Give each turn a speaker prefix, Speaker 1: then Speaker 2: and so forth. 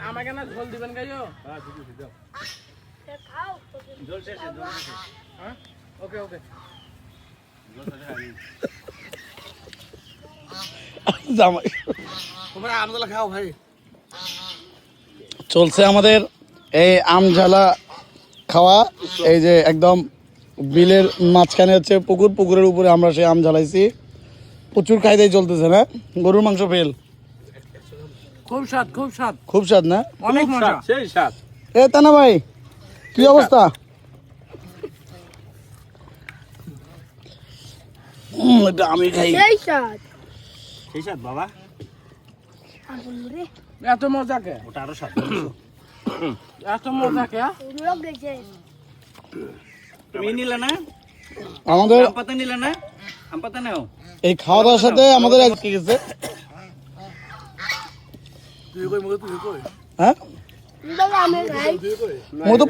Speaker 1: আমাকে না ঝোল দিবেন গাইও?
Speaker 2: হ্যাঁ দিদি দাও।
Speaker 3: খাও
Speaker 2: জল শেষ জল শেষ।
Speaker 1: হ্যাঁ ওকে ওকে।
Speaker 2: জল শেষ হয়নি।
Speaker 4: জামাই
Speaker 1: তোমরা আমদলা খাও ভাই।
Speaker 4: চলছে আমাদের এই আম ঝালা খাওয়া। এই যে একদম বিলের মাঝখানে হচ্ছে পুকুর, পুকুরের উপরে আমরা সেই আম ঝালাইছি। প্রচুর খাইদাই চলতেছে না? গরুর মাংস ফেল,
Speaker 1: খুব স্বাদ খুব স্বাদ
Speaker 4: খুব স্বাদ না?
Speaker 1: অনেক মজা।
Speaker 2: সেই স্বাদ।
Speaker 4: এ তানা ভাই কি অবস্থা? এটা আমি খাই।
Speaker 3: সেই স্বাদ
Speaker 2: সেই স্বাদ বাবা।
Speaker 3: আগুন রে
Speaker 1: এত মজা কে?
Speaker 2: ওটা আরো স্বাদ।
Speaker 1: এত মজা কে?
Speaker 3: লোক গেছে
Speaker 2: তুমি নিলে না?
Speaker 4: আমাদের
Speaker 2: আম পাতা নিলে না? আম পাতা নাও।
Speaker 4: এই খাওয়া দাওয়ার সাথে আমাদের আজকে গেছে
Speaker 1: তুই কই মগে তুই কই?
Speaker 4: হ্যাঁ
Speaker 3: বাবা আমি খাই
Speaker 4: মধু